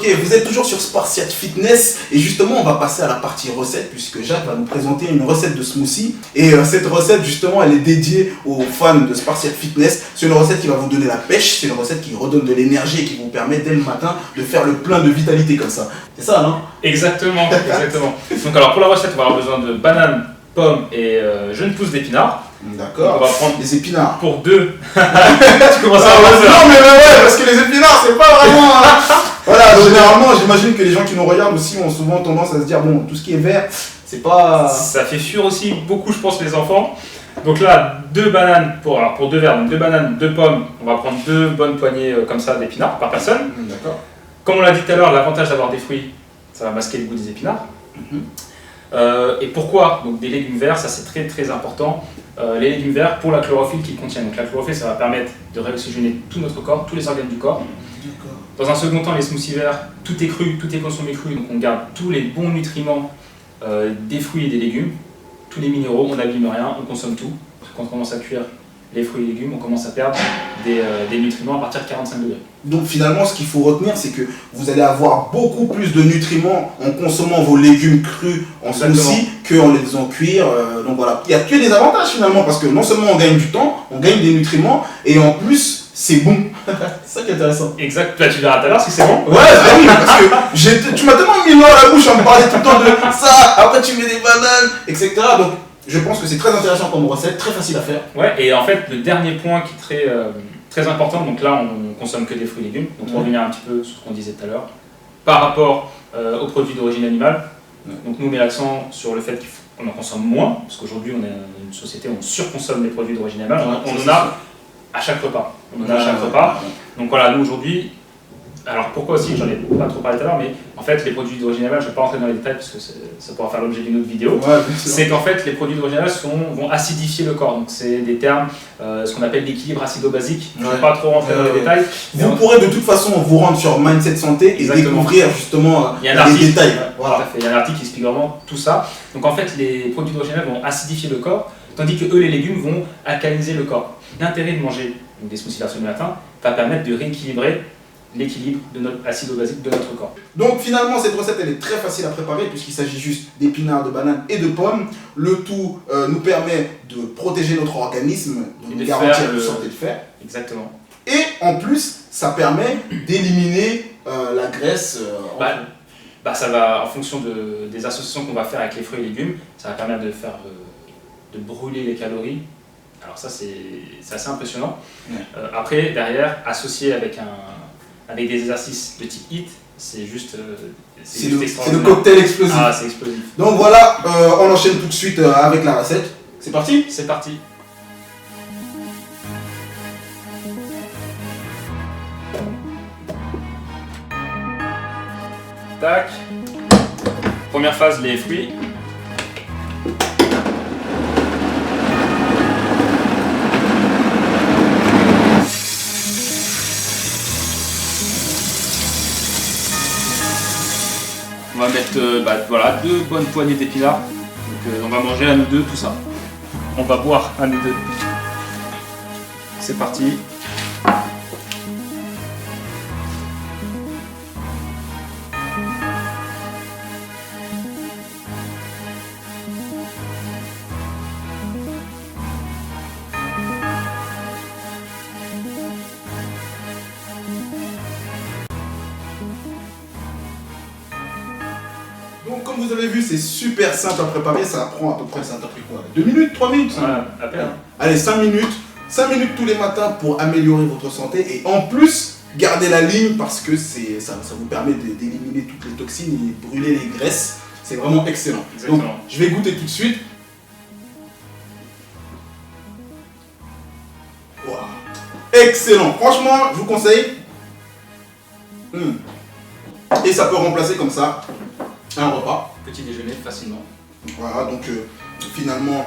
Ok, vous êtes toujours sur Spartiate Fitness et justement on va passer à la partie recette puisque Jacques va nous présenter une recette de smoothie et cette recette justement elle est dédiée aux fans de Spartiate Fitness. C'est une recette qui va vous donner la pêche, c'est une recette qui redonne de l'énergie et qui vous permet dès le matin de faire le plein de vitalité comme ça. C'est ça non? Exactement, exactement. Donc alors pour la recette on va avoir besoin de bananes, pommes et jeunes pousses d'épinards. D'accord. On va prendre les épinards. Pour deux. Tu commences à non mais ouais, parce que les épinards c'est pas vraiment. Voilà, généralement j'imagine que les gens qui nous regardent aussi ont souvent tendance à se dire bon, tout ce qui est vert, c'est pas. Ça fait fuir aussi beaucoup, je pense, les enfants. Donc là, deux bananes pour deux verres, donc deux bananes, deux pommes. On va prendre deux bonnes poignées comme ça d'épinards par personne. D'accord. Comme on l'a dit tout à l'heure, l'avantage d'avoir des fruits, ça va masquer le goût des épinards. Et pourquoi donc des légumes verts, ça c'est très très important. Les légumes verts pour la chlorophylle qu'ils contiennent. Donc la chlorophylle, ça va permettre de réoxygéner tout notre corps, tous les organes du corps. Dans un second temps, les smoothies verts, tout est cru, tout est consommé cru, donc on garde tous les bons nutriments des fruits et des légumes, tous les minéraux, on n'abîme rien, on consomme tout. Quand on commence à cuire les fruits et légumes, on commence à perdre des nutriments à partir de 45 degrés. Donc finalement, ce qu'il faut retenir, c'est que vous allez avoir beaucoup plus de nutriments en consommant vos légumes crus en smoothie qu'en les faisant cuire. Donc voilà, il n'y a que des avantages finalement, parce que non seulement on gagne du temps, on gagne des nutriments, et en plus, c'est bon. C'est ça qui est intéressant. Exact, là tu verras tout à l'heure si c'est bon. Ouais, bah oui, parce que tu m'as tellement mis l'eau à la bouche à me parler tout le temps de ça, après tu mets des bananes, etc. Donc je pense que c'est très intéressant comme recette, très facile à faire. Ouais, et en fait, le dernier point qui est très important, donc là on consomme que des fruits et légumes, donc pour revenir un petit peu sur ce qu'on disait tout à l'heure, par rapport aux produits d'origine animale, donc nous on met l'accent sur le fait qu'on en consomme moins, parce qu'aujourd'hui on est une société où on surconsomme les produits d'origine animale, on en a à chaque repas. On en a à chaque repas. Donc voilà, nous aujourd'hui, alors pourquoi aussi, j'en ai pas trop parlé tout à l'heure, mais en fait les produits d'origine animale, je ne vais pas rentrer dans les détails parce que ça pourra faire l'objet d'une autre vidéo, c'est qu'en fait les produits d'origine animale vont acidifier le corps. Donc c'est des termes, ce qu'on appelle l'équilibre acido-basique. Je ne vais pas trop rentrer dans les détails. Vous pourrez de toute façon vous rendre sur Mindset Santé et découvrir justement les détails. Voilà. Tout à fait. Il y a un article qui explique vraiment tout ça. Donc en fait les produits d'origine animale vont acidifier le corps, tandis que eux les légumes vont alcaliniser le corps. L'intérêt de manger des smoothies verts le matin va permettre de rééquilibrer l'équilibre de notre acido-basique de notre corps. Donc finalement cette recette elle est très facile à préparer puisqu'il s'agit juste d'épinards, de bananes et de pommes. Le tout nous permet de protéger notre organisme, de nous garantir une santé de fer. Exactement. Et en plus ça permet d'éliminer la graisse. Ça va, en fonction des associations qu'on va faire avec les fruits et légumes, ça va permettre de brûler les calories. Alors ça c'est assez impressionnant. Après derrière, associé avec des exercices de type HIIT, c'est juste extraordinaire. C'est le cocktail explosif. Ah, c'est explosif. Donc voilà, on enchaîne tout de suite avec la recette. C'est parti? C'est parti. Tac. Première phase, les fruits. On va mettre deux bonnes poignées d'épinards. Donc on va manger à nous deux tout ça. On va boire à nous deux. C'est parti. Donc comme vous avez vu, c'est super simple à préparer, ça prend à peu près, ça t'a pris quoi? 2 minutes, 3 minutes? Ouais, à peine. Allez, 5 minutes. 5 minutes tous les matins pour améliorer votre santé et en plus, garder la ligne parce que ça vous permet d'éliminer toutes les toxines et brûler les graisses. C'est vraiment excellent. Exactement. Donc, je vais goûter tout de suite. Wow. Excellent. Franchement, je vous conseille. Et ça peut remplacer comme ça un repas. Petit déjeuner facilement. Voilà, donc finalement,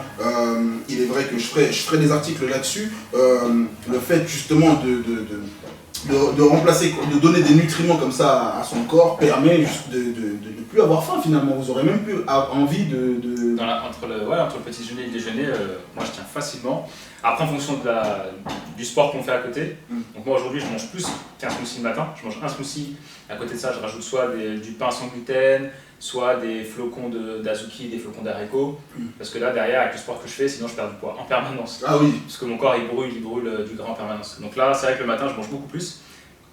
il est vrai que je ferai des articles là-dessus. Le fait justement de remplacer, de donner des nutriments comme ça à son corps permet juste de ne plus avoir faim finalement. Vous aurez même plus envie de entre le petit déjeuner et le déjeuner, moi je tiens facilement. Après, en fonction du sport qu'on fait à côté, donc moi aujourd'hui je mange plus qu'un smoothie le matin. Je mange un smoothie, à côté de ça je rajoute soit du pain sans gluten, soit des flocons d'azuki, des flocons d'haricots. Parce que là derrière, avec le sport que je fais, sinon je perds du poids en permanence. Ah oui. Parce que mon corps il brûle du gras en permanence. Donc là, c'est vrai que le matin je mange beaucoup plus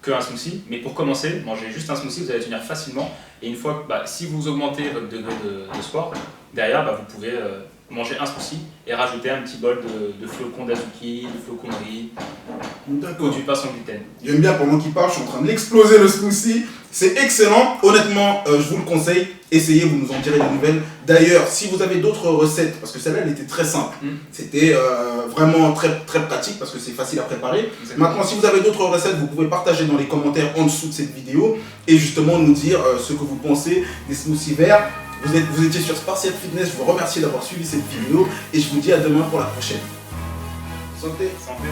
qu'un smoothie, mais pour commencer, manger juste un smoothie, vous allez tenir facilement. Et une fois que, si vous augmentez votre degré de sport, derrière, vous pouvez manger un smoothie et rajouter un petit bol de flocons d'azuki, de flocons de riz, ou du pain sans gluten. J'aime bien, pendant qu'il parle, je suis en train de l'exploser le smoothie. C'est excellent, honnêtement, je vous le conseille. Essayez, vous nous en direz des nouvelles. D'ailleurs, si vous avez d'autres recettes, parce que celle-là, elle était très simple. C'était vraiment très, très pratique parce que c'est facile à préparer. Exactement. Maintenant, si vous avez d'autres recettes, vous pouvez partager dans les commentaires en dessous de cette vidéo et justement nous dire ce que vous pensez des smoothies verts. Vous étiez sur Spartiate Fitness, je vous remercie d'avoir suivi cette vidéo et je vous dis à demain pour la prochaine. Santé. Santé.